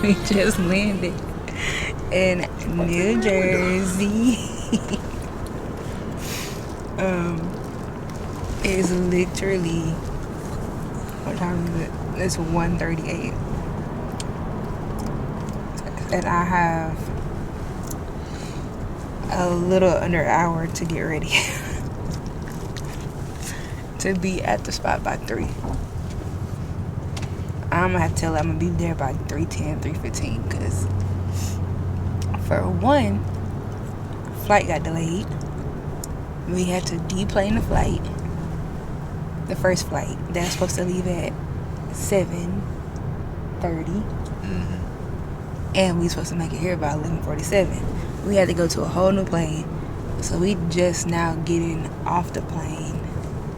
We just landed in New Jersey. It's literally, what time is it? It's 1:38. And I have a little under an hour to get ready to be at the spot by 3. I'm gonna have to tell her I'm gonna be there by 3:10, 3:15, because for one, flight got delayed. We had to deplane the flight, the first flight that's supposed to leave at 7:30, and we supposed to make it here by 11:47. We had to go to a whole new plane, so we just now getting off the plane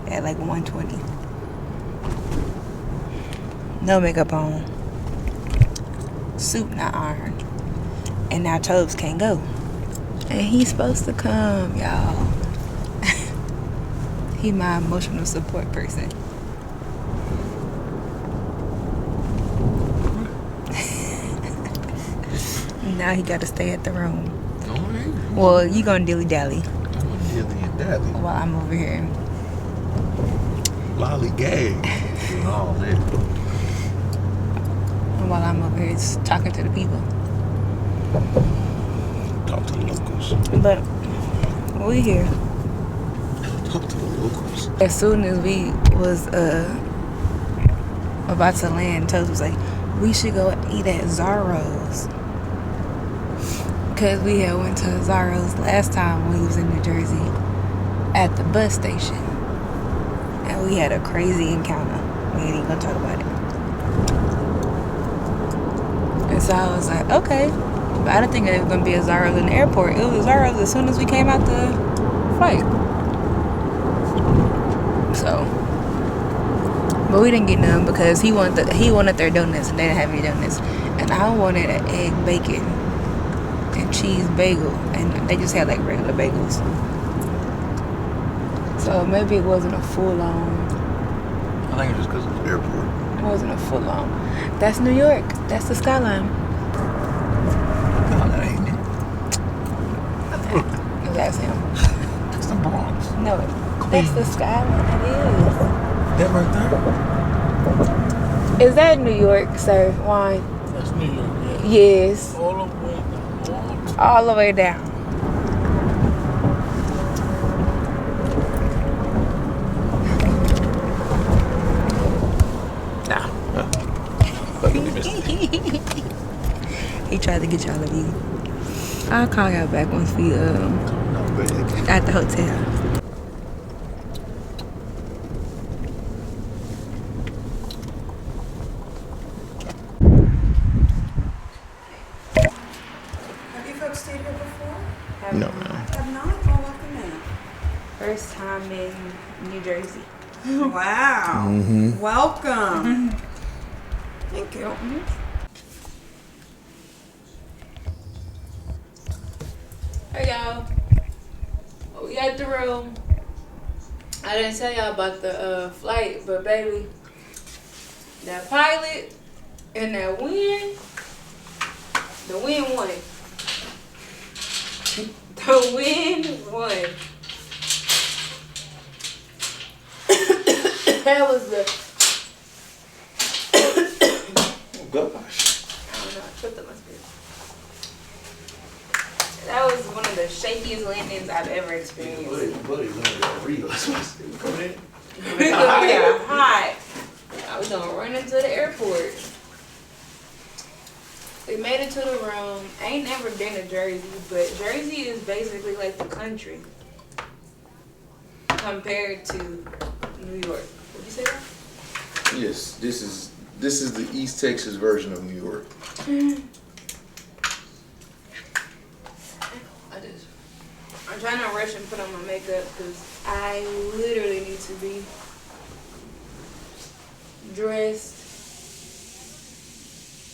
at like 1:20. No makeup on, suit not ironed, and now Tobes can't go, and he's supposed to come, y'all. He my emotional support person. Now he got to stay at the room. Alright. Well, you gonna dilly-dally I'm gonna dilly-dally. while I'm over here. Lollygag. And all that. While I'm over here just talking to the people. Talk to the locals. But we here. Talk to the locals. As soon as we was about to land, Toast was like, we should go eat at Zaro's. Because we had went to Zaro's last time when we was in New Jersey at the bus station. And we had a crazy encounter. We ain't even gonna talk about it. And so I was like, okay. But I didn't think it was gonna be a Zaro's in the airport. It was Zaro's as soon as we came out the flight. So, but we didn't get none because he wanted their donuts and they didn't have any donuts, and I wanted an egg bacon and cheese bagel, and they just had like regular bagels. So maybe it wasn't a full on. I think it's just because of the airport. It wasn't a full on. That's New York. That's the skyline. No, that ain't it. That's him. That's the Bronx. No, that's the skyline. It is. That right there? Is that New York, sir? Wine? That's New York, yeah. Yes. All the way down. All the way down. Nah. He tried to get y'all a view. I'll call y'all back once we at the hotel. Have you folks stayed here before? No. Have not? Well, welcome in. First time in New Jersey. Wow. Mm-hmm. Welcome. Thank you. Hey y'all. We at the room. I didn't tell y'all about the flight, but baby, that pilot and that wind, the wind won. The wind won. That was the Oh, gosh. I don't know, I tripped up my spirit. That was one of the shakiest landings I've ever experienced. Buddy's gonna real. Coming in. We got hot. I was gonna run into the airport. We made it to the room. I ain't never been to Jersey, but Jersey is basically like the country compared to New York. Would you say that? Yes, this is the East Texas version of New York. I'm trying to rush and put on my makeup because I literally need to be dressed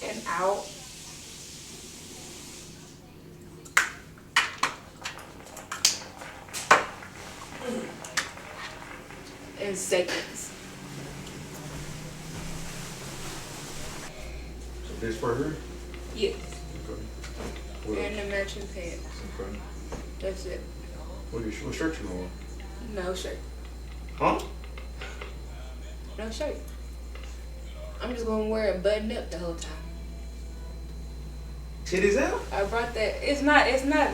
and out. In seconds. So this for her? Yes. Okay. What And else? the matching pants. Okay. That's it. What shirt you on? No shirt. Huh? No shirt. I'm just gonna wear it buttoned up the whole time. Titties out? I brought that. It's not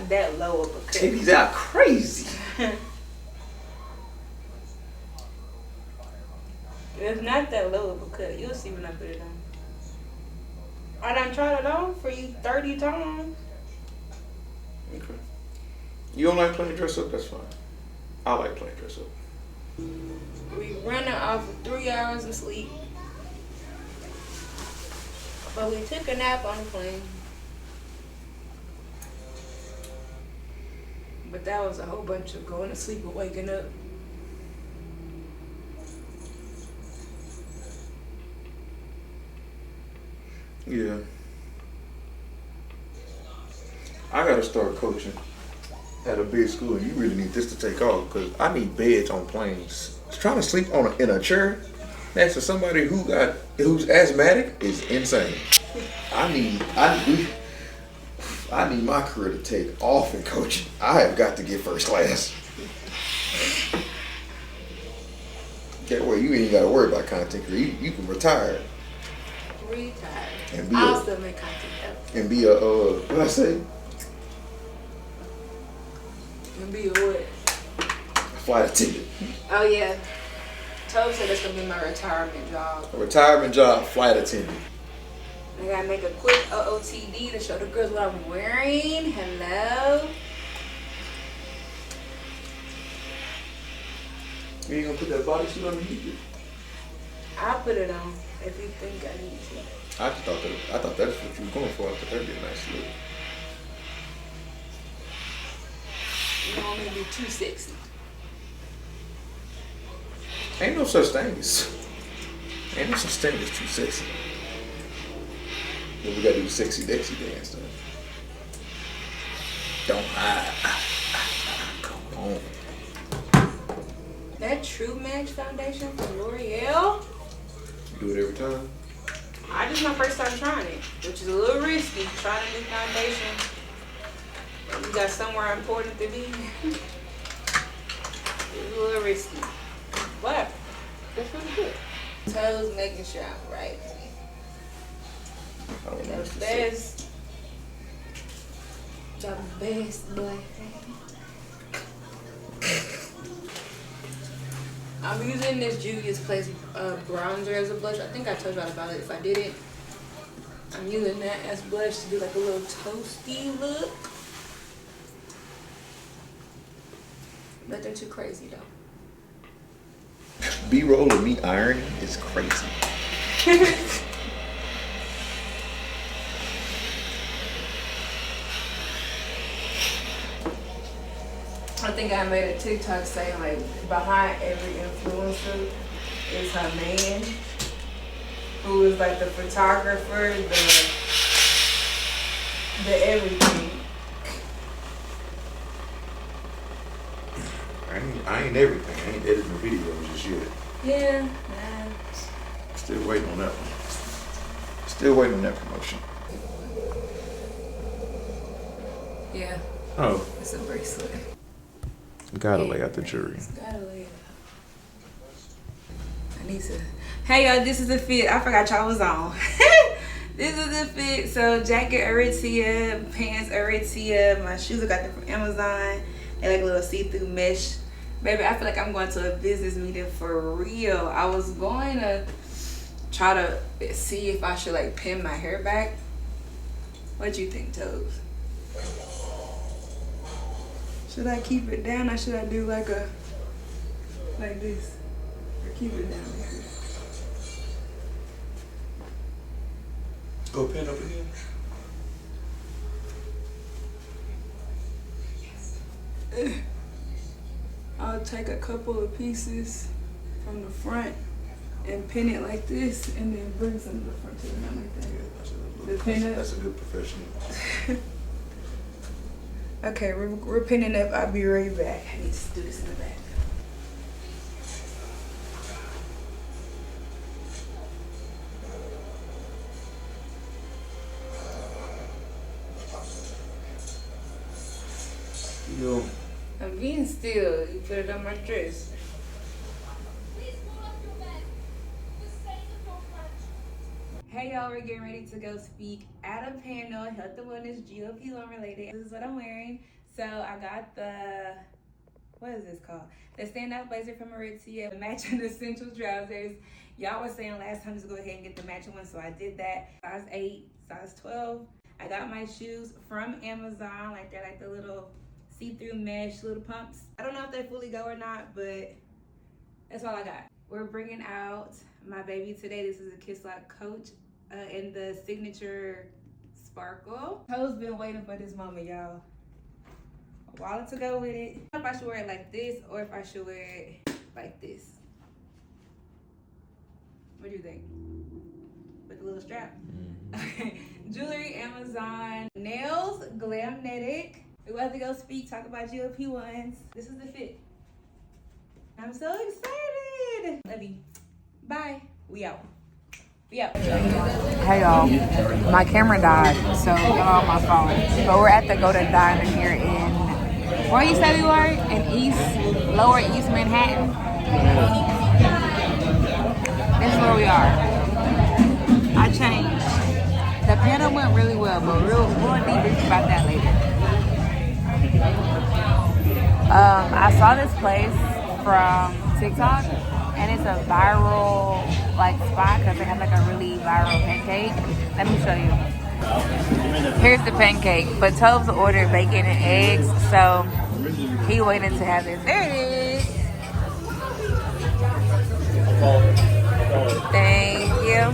that low of a cut. Titties out crazy. It's not that low of a cut. You'll see when I put it on. I done tried it on for you 30 times. Okay. You don't like playing dress up? That's fine. I like playing dress up. We running off of 3 hours of sleep. But we took a nap on the plane. But that was a whole bunch of going to sleep and waking up. Yeah. I gotta start coaching at a big school, and you really need this to take off because I need beds on planes. Trying to sleep in a chair next to somebody who's asthmatic is insane. I need my career to take off in coaching. I have got to get first class. That way you ain't got to worry about content creation. You can retire Retired. and be I'll a, still make content though. and be a what I say, And be a what? flight attendant. Oh yeah. Tobe said that's gonna be my retirement job. A retirement job, flight attendant. I gotta make a quick OOTD to show the girls what I'm wearing. Hello. You ain't gonna put that bodysuit underneath it? I'll put it on if you think I need to. I thought that's what you were going for. I thought that'd be a nice look. You don't want me to be too sexy. Ain't no such thing as too sexy. Then we gotta do the sexy Dexy dance though. Don't hide. Come on. That True Match foundation from L'Oreal. You do it every time. This is my first time trying it, which is a little risky. Trying a new foundation. You got somewhere important to be. It's a little risky. But that's really good. Toes making sure I'm right. I don't know The what to say. best black thing. I'm using this Juvia's Place bronzer as a blush. I think I told y'all about it. If I didn't, I'm using that as blush to do like a little toasty look. Nothing too crazy though. B-roll of me ironing is crazy. I think I made a TikTok saying like behind every influencer is her man, who is like the photographer, the everything. I ain't everything. I ain't editing the videos just yet. Yeah, Still waiting on that one. Still waiting on that promotion. yeah, Oh. it's a bracelet. Gotta lay out the jury. Gotta lay it out. I need to. Hey y'all, this is the fit. I forgot y'all was on. This is the fit. So jacket Aritzia, pants Aritzia. My shoes I got them from Amazon. They like a little see-through mesh. Baby, I feel like I'm going to a business meeting for real. I was going to try to see if I should like pin my hair back. What you think, Tobes? Should I keep it down or should I do like this? Or keep it down like this? Go pin up again. I'll take a couple of pieces from the front and pin it like this and then bring some of the front to the front like that. The pin up? That's a good professional. Okay, we're pinning up. I'll be right back. I need to do this in the back. mean still? You put it on my dress. Hey y'all, we're getting ready to go speak at a panel, health and wellness, GLP-1 related. This is what I'm wearing. So I got the, what is this called? The standout blazer from Aritzia, matching essential trousers. Y'all were saying last time to go ahead and get the matching one, so I did that. Size 8, size 12. I got my shoes from Amazon, like they're like the little see-through mesh little pumps. I don't know if they fully go or not, but that's all I got. We're bringing out my baby today. This is a Kiss Lock Coach in the signature sparkle. Toe's been waiting for this moment, y'all. A while to go with it. I don't know if I should wear it like this or if I should wear it like this. What do you think? With the little strap? Jewelry, Amazon. Nails, Glamnetic. We about to go speak, talk about GLP-1s. This is the fit. I'm so excited. Love you. Bye. We out. We out. Hey y'all, my camera died, so y'all on my phone. But we're at the Golden Diner here in, where you say we were? In Lower East Manhattan. This is where we are. I changed. The panel went really well, but we'll debrief about that later. I saw this place from TikTok, and it's a viral like spot because they have like a really viral pancake. Let me show you. Here's the pancake, but Tobes ordered bacon and eggs, so he waited to have this. There it is. Thank you.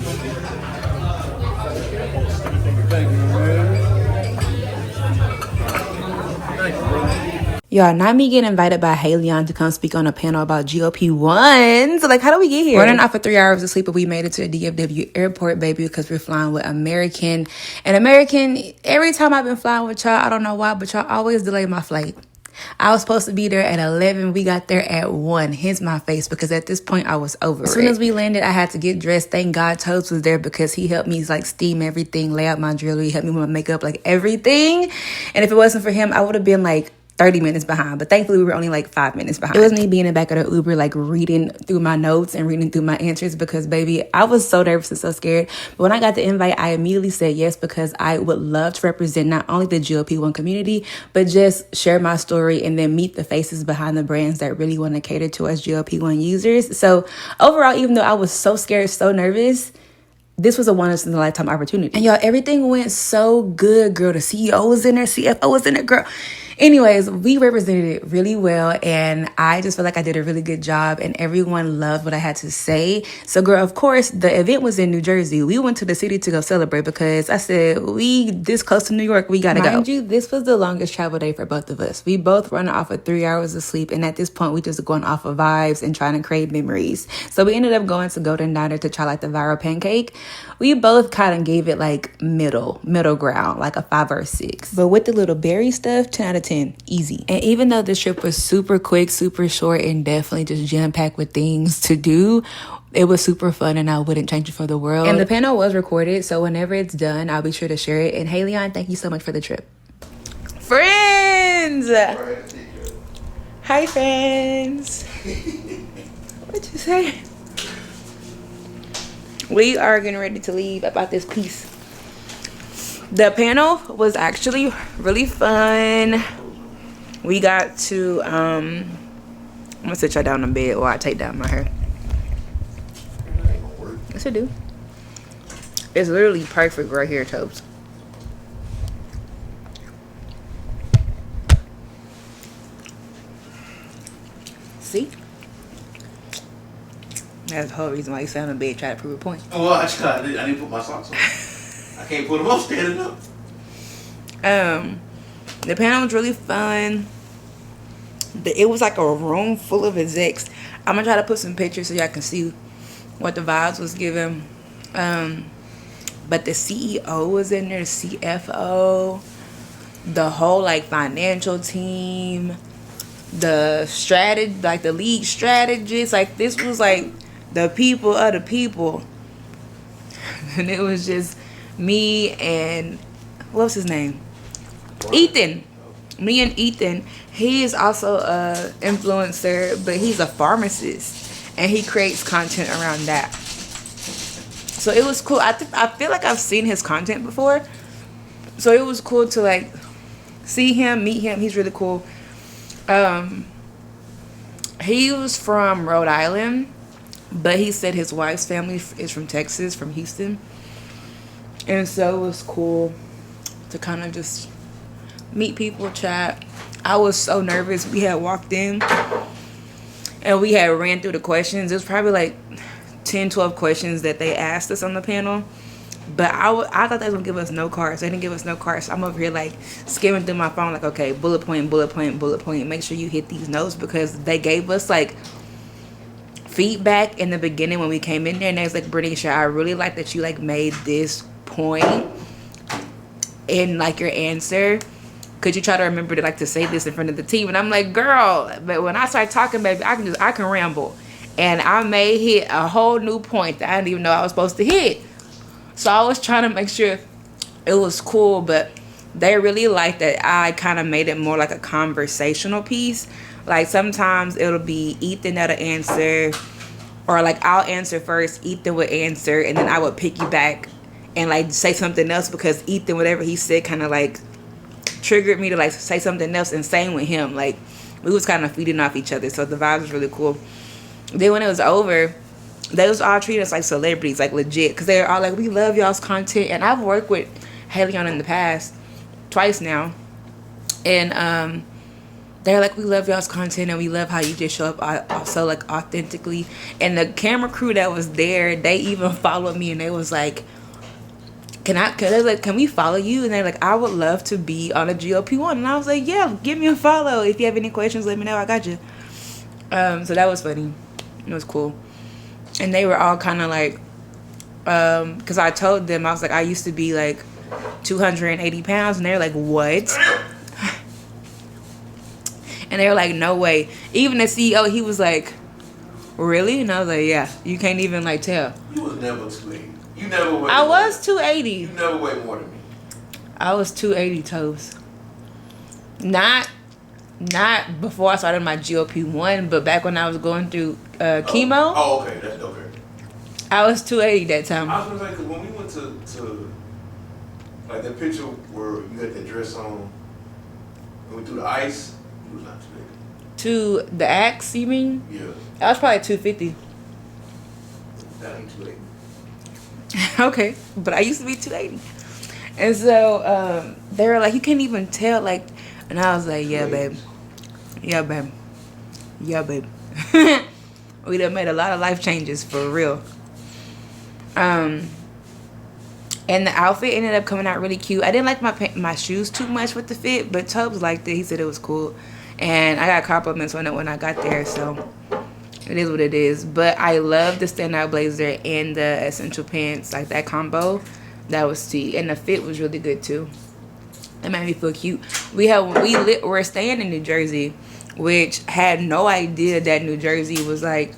Y'all, not me getting invited by Haleon to come speak on a panel about GLP-1s. Like, how do we get here? Running off for 3 hours of sleep, but we made it to the DFW airport, baby, because we're flying with American. And American, every time I've been flying with y'all, I don't know why, but y'all always delay my flight. I was supposed to be there at 11. We got there at 1. Hence my face, because at this point I was over it. As soon as we landed, I had to get dressed. Thank God Toast was there because he helped me like steam everything, lay out my jewelry, help me with my makeup, like everything. And if it wasn't for him, I would have been like 30 minutes behind, but thankfully we were only like 5 minutes behind. It was me being in the back of the Uber, like reading through my notes and reading through my answers because, baby, I was so nervous and so scared. But when I got the invite, I immediately said yes because I would love to represent not only the GLP-1 community, but just share my story and then meet the faces behind the brands that really want to cater to us GLP-1 users. So overall, even though I was so scared, so nervous, this was a once-in-a-lifetime opportunity. And y'all, everything went so good, girl. The CEO was in there, CFO was in there, girl. Anyways, we represented it really well, and I just feel like I did a really good job, and everyone loved what I had to say. So, girl, of course, the event was in New Jersey. We went to the city to go celebrate because I said, we this close to New York, we gotta go. Mind you, this was the longest travel day for both of us. We both run off of 3 hours of sleep, and at this point, we just going off of vibes and trying to create memories. So we ended up going to Golden Diner to try like the viral pancake. We both kind of gave it like middle ground, like a 5 or 6. But with the little berry stuff, 10 out of 10, easy. And even though this trip was super quick, super short, and definitely just jam-packed with things to do, it was super fun and I wouldn't change it for the world. And the panel was recorded, so whenever it's done, I'll be sure to share it. And Haleon, thank you so much for the trip. Friends! Hi, friends. What'd you say? We are getting ready to leave about this piece. The panel was actually really fun. We got to, I'm gonna sit y'all down in bed while I take down my hair. Yes, I do. It's literally perfect right here, Tobes. See? That's the whole reason why you sat on the bed trying to prove a point. Oh, well, I didn't put my socks on. I can't put them up standing up. The panel was really fun. It was like a room full of execs. I'm gonna try to put some pictures so y'all can see what the vibes was giving. But the CEO was in there, the CFO, the whole like financial team, the strategy, like the lead strategist. Like this was like the people of the people. And it was just me and what's his name? Ethan. me and Ethan, he is also a influencer, but he's a pharmacist, and he creates content around that. So it was cool. I feel like I've seen his content before, so it was cool to like see him, meet him. He's really cool. He was from Rhode Island, but he said his wife's family is from Texas, from Houston, and so it was cool to kind of just meet people, chat. I was so nervous. We had walked in and we had ran through the questions. It was probably like 10, 12 questions that they asked us on the panel. But I thought they was going to give us no cards. They didn't give us no cards. So I'm over here like skimming through my phone like, okay, bullet point, bullet point, bullet point. Make sure you hit these notes, because they gave us like feedback in the beginning when we came in there. And they was like, Bernicia, I really like that you like made this point in like your answer. Could you try to remember to like to say this in front of the team? And I'm like, girl, but when I start talking, baby, I can ramble. And I may hit a whole new point that I didn't even know I was supposed to hit. So I was trying to make sure it was cool, but they really liked that I kind of made it more like a conversational piece. Like sometimes it'll be Ethan that'll answer, or like I'll answer first, Ethan would answer, and then I would piggyback and like say something else, because Ethan, whatever he said, kind of like triggered me to like say something else. And same with him, like we was kind of feeding off each other, so the vibe was really cool. Then when it was over, they was all treating us like celebrities, like legit, because they were all like, we love y'all's content. And I've worked with Haleon in the past twice now, and they're like, we love y'all's content and we love how you just show up so like authentically. And the camera crew that was there, they even followed me, and they was like, can we follow you? And they're like, I would love to be on a GLP-1. And I was like, yeah, give me a follow. If you have any questions, let me know. I got you. So that was funny. It was cool. And they were all kind of like, because I told them, I was like, I used to be like 280 pounds. And they were like, what? And they were like, no way. Even the CEO, he was like, really? And I was like, yeah, you can't even like tell. You was never 280. You never weighed. I was 280. You never weighed more than me. I was 280 toes. Not before I started my GLP-1, but back when I was going through chemo. Oh, okay. That's okay. I was 280 that time. I was gonna say, because when we went to like that picture where you had that dress on, and we threw the ice, you was not 280. To the axe, you mean? Yeah. I was probably 250. That ain't 280. Okay, but I used to be 280. And so they were like, you can't even tell, like, and I was like, yeah, babe. Yeah, babe. Yeah, babe. We done made a lot of life changes, for real. And the outfit ended up coming out really cute. I didn't like my shoes too much with the fit, but Tubbs liked it. He said it was cool. And I got compliments on it when I got there, so it is what it is. But I love the standout blazer and the essential pants, like that combo. That was tea. And the fit was really good too. It made me feel cute. We're staying in New Jersey, which had no idea that New Jersey was like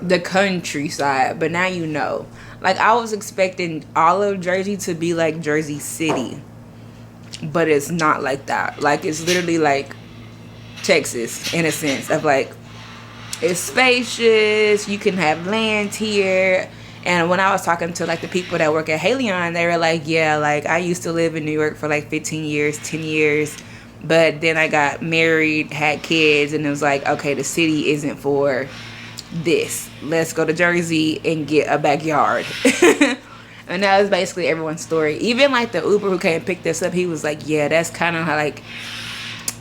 the countryside. But now you know. Like, I was expecting all of Jersey to be like Jersey City, but it's not like that. Like, it's literally like Texas in a sense of like, it's spacious, you can have land here. And when I was talking to like the people that work at Haleon, they were like, yeah, like I used to live in New York for like 15 years, 10 years, but then I got married, had kids, and it was like, okay, the city isn't for this. Let's go to Jersey and get a backyard. And that was basically everyone's story. Even like the Uber who came and picked us up, he was like, yeah, that's kind of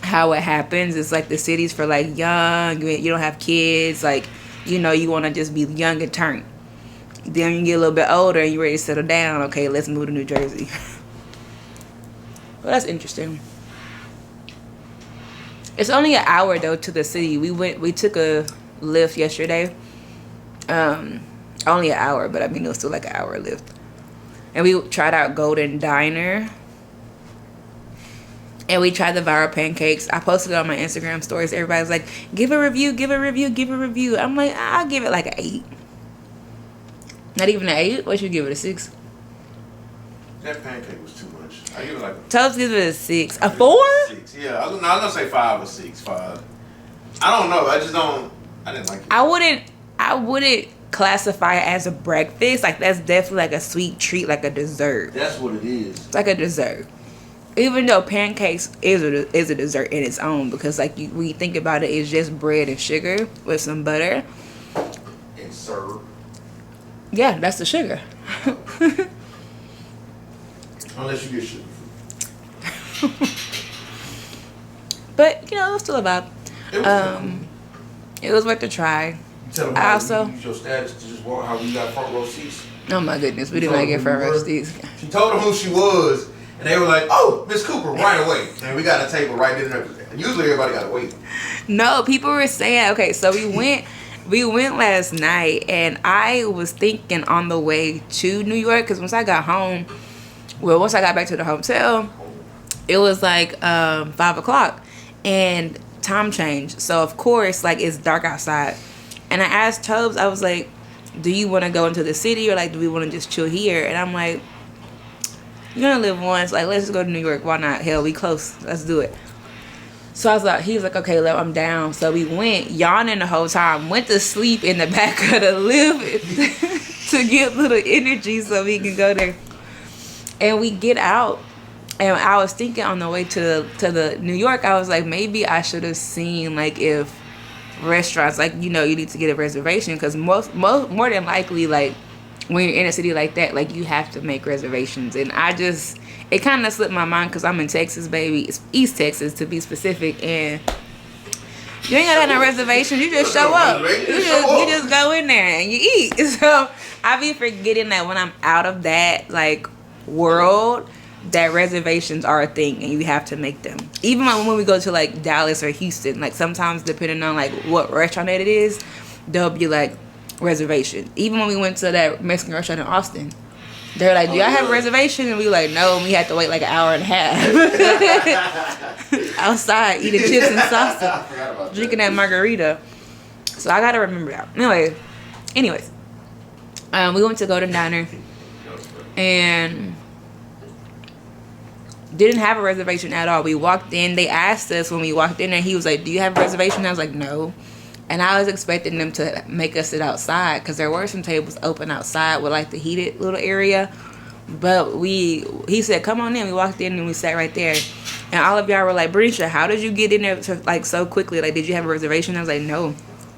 how it happens. It's like the city's for like young, you don't have kids, like, you know, you want to just be young and turn. Then you get a little bit older and you're ready to settle down. Okay, let's move to New Jersey. Well, that's interesting. It's only an hour though to the city. We took a Lyft yesterday. Only an hour, but I mean it was still like an hour Lyft. And we tried out Golden Diner. And we tried the viral pancakes. I posted it on my Instagram stories. Everybody's like, give a review, give a review, give a review. I'm like, I'll give it like an 8. Not even an 8? What should you give it, a 6? That pancake was too much. I give it like Toast gives it a 6. A 4? 6. Yeah, I was gonna say 5 or 6. 5. I don't know. I just don't. I didn't like it. I wouldn't classify it as a breakfast. Like that's definitely like a sweet treat, like a dessert. That's what it is. It's like a dessert. Even though pancakes is a dessert in its own, because like when you think about it, it's just bread and sugar with some butter And syrup. Yeah, that's the sugar. Unless you get sugar free. But you know, it was still a vibe. It was worth a try. You tell them I how also you use your status to just walk how we got front row seats. Oh my goodness, we didn't like it for roast seats. She told them who she was, and they were like, "Oh, Miss Cooper, right away." And we got a table right there. And usually everybody gotta wait. No, people were saying, okay, so we went last night, and I was thinking on the way to New York, because once I got back to the hotel, it was like 5 o'clock, and time changed. So of course, like, it's dark outside, and I asked Tobes, I was like, do you want to go into the city, or like do we want to just chill here? And I'm like, you're gonna live once, like, let's just go to New York. Why not? Hell, we close, let's do it. So I was like, he was like, okay, I'm down. So we went, yawning the whole time, went to sleep in the back of the lift to get little energy so we can go there. And we get out, and I was thinking on the way to the New York, I was like, maybe I should have seen, like, if restaurants, like, you know, you need to get a reservation, because more than likely, like, when you're in a city like that, like, you have to make reservations. And it kind of slipped my mind, because I'm in Texas, baby. It's East Texas, to be specific, and you ain't gotta have no reservations. You just show up. You just go in there and you eat. So I be forgetting that when I'm out of that, like, world, that reservations are a thing and you have to make them. Even when we go to, like, Dallas or Houston, like, sometimes depending on, like, what restaurant it is, there'll be, like, reservation. Even when we went to that Mexican restaurant in Austin, they're like, do y'all have a reservation? And we were like, no, and we had to wait like an hour and a half outside eating chips and salsa, drinking that margarita. So I gotta remember that. Anyways, we went to Golden Diner and didn't have a reservation at all. We walked in, they asked us when we walked in there, he was like, do you have a reservation? I was like, no. And I was expecting them to make us sit outside, because there were some tables open outside with, like, the heated little area. But he said, come on in. We walked in and we sat right there. And all of y'all were like, Brescia, how did you get in there like so quickly? Like, did you have a reservation? I was like, no.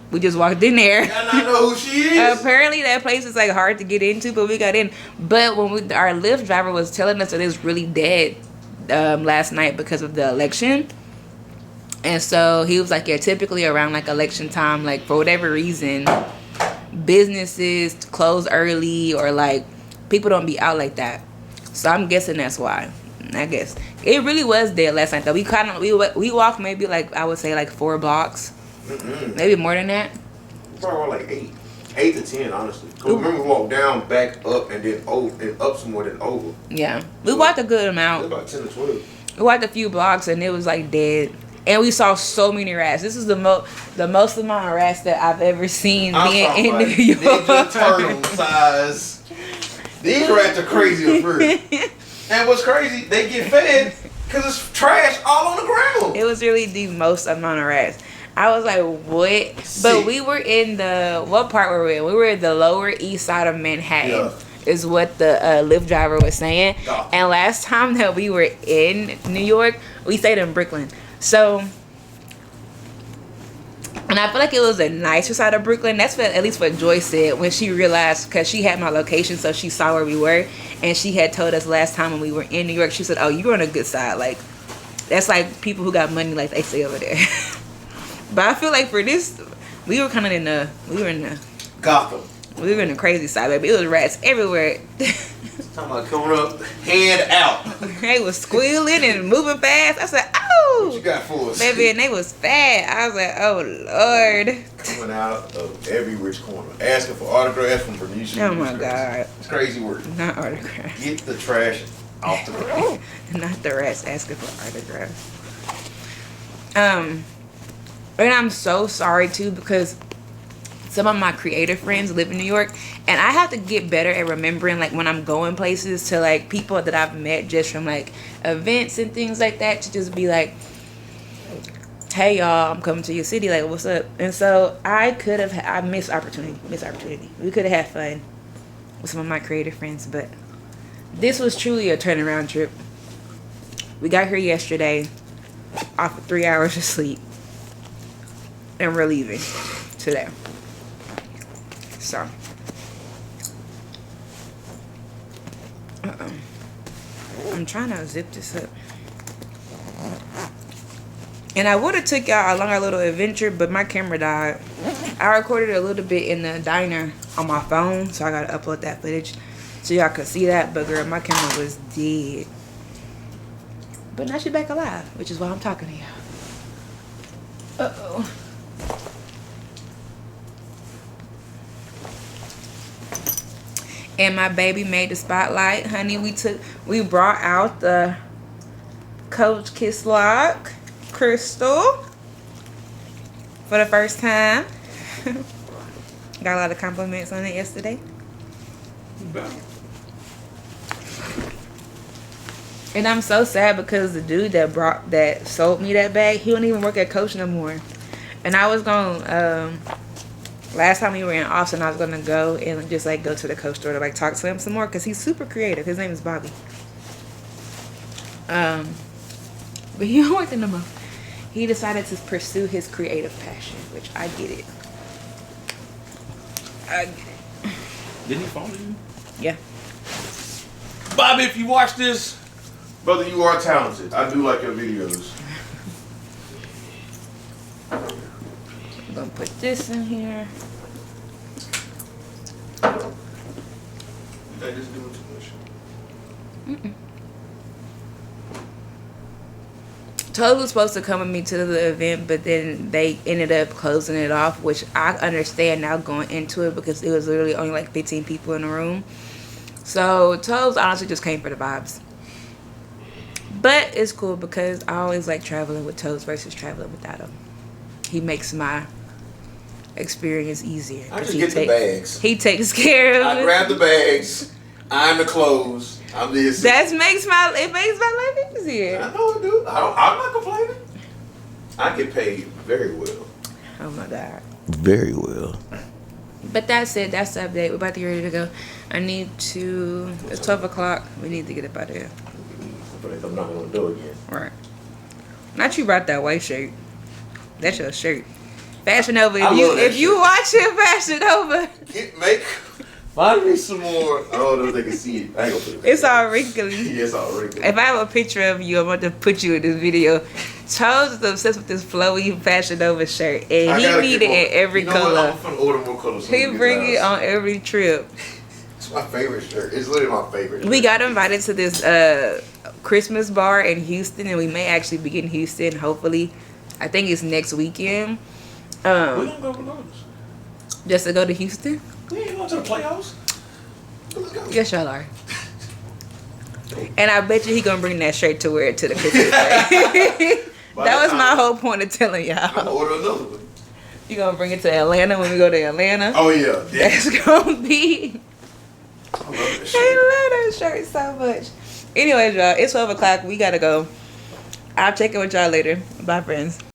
We just walked in there. Y'all not know who she is? Apparently that place is, like, hard to get into, but we got in. But when our Lyft driver was telling us that it was really dead last night because of the election. And so he was like, yeah, typically around, like, election time, like, for whatever reason, businesses close early, or, like, people don't be out like that. So I'm guessing that's why. I guess it really was dead last night, though. We walked maybe, like, I would say, like, 4 blocks, maybe more than that. Probably like 8 to 10, honestly. Cause remember, we walked down, back up, and then over, and up some more, than over. Yeah, we walked a good amount. About 10 to 12. We walked a few blocks, and it was, like, dead. And we saw so many rats. This is the most amount of rats that I've ever seen being in New York. Ninja Turtle size. These rats are crazy at first. And what's crazy, they get fed because it's trash all on the ground. It was really the most amount of rats. I was like, what? Sick. But we were in what part were we in? We were in the Lower East Side of Manhattan. Yeah. Is what the Lyft driver was saying. Yeah. And last time that we were in New York, we stayed in Brooklyn. So, and I feel like it was a nicer side of Brooklyn. That's what, at least what Joy said when she realized, because she had my location, so she saw where we were. And she had told us last time when we were in New York, she said, oh, you were on a good side. Like, that's like people who got money, like, they stay over there. But I feel like for this, we were in the Gotham. We were in the crazy side, baby. It was rats everywhere. Talking about coming up, hand out. They was squealing and moving fast. I said, oh. What you got for us? Baby, and they was fat. I was like, oh, Lord. Coming out of every rich corner. Asking for autographs from Bernice. Oh, my God. It's crazy work. Not autographs. Get the trash off the ground. Not the rats asking for autographs. And I'm so sorry, too, because some of my creative friends live in New York, and I have to get better at remembering, like, when I'm going places to, like, people that I've met just from, like, events and things like that, to just be like, hey, y'all, I'm coming to your city, like, what's up? And so I missed opportunity. We could have had fun with some of my creative friends, but this was truly a turnaround trip. We got here yesterday off of 3 hours of sleep, and we're leaving today. So, I'm trying to zip this up. And I would have took y'all along our little adventure, but my camera died. I recorded a little bit in the diner on my phone, so I gotta upload that footage so y'all could see that. But girl, my camera was dead. But now she's back alive, which is why I'm talking to y'all. Uh-oh. And my baby made the spotlight, honey. We brought out the Coach Kiss Lock crystal for the first time. Got a lot of compliments on it yesterday. And I'm so sad because the dude that sold me that bag, he don't even work at Coach no more. And I was gonna last time we were in Austin, I was gonna go and just like go to the Coach store to like talk to him some more because he's super creative. His name is Bobby. But he don't work in no more. He decided to pursue his creative passion, which I get it. Didn't he follow you? Yeah. Bobby, if you watch this, Brother, you are talented. I do like your videos. I'm gonna put this in here. you think this is doing too much? Toad was supposed to come with me to the event, but then they ended up closing it off, which I understand now going into it because it was literally only like 15 people in the room. So Toad's honestly just came for the vibes. But it's cool because I always like traveling with Toads versus traveling without him. He makes my experience easier. I just get the bags. He takes care of I it. grab the bags. I'm the clothes. I'm the assistant. It makes my life easier. I know it do. I'm not complaining. I get paid very well. Oh my God. Very well. But that's it. That's the update. We're about to get ready to go. It's 12 o'clock. We need to get up out of here. I'm not going to do it again. Right. Not you brought that white shirt. That's your shirt. Fashion Over. If you watch it, Fashion Over. Find me some more. I don't know if they can see it. I ain't gonna put it. It's all wrinkly. Yeah, it's all wrinkly. If I have a picture of you, I'm going to put you in this video. Charles is obsessed with this flowy Fashion Over shirt, and he need it in every color. I'm gonna order more colors. He bring it on every trip. It's my favorite shirt. It's literally my favorite shirt. We got invited to this Christmas bar in Houston, and we may actually be in Houston. Hopefully, I think it's next weekend. We don't go regardless. Just to go to Houston. We ain't going to the playoffs. Let's go. Yes, y'all are. And I bet you he gonna bring that shirt to wear it to the Christmas party. That was my whole point of telling y'all. I'm gonna order another one. You gonna bring it to Atlanta when we go to Atlanta? Oh yeah, That's gonna be. I love that I shirt. love that shirt so much. Anyways, y'all, it's 12 o'clock. We gotta go. I'll check in with y'all later. Bye, friends.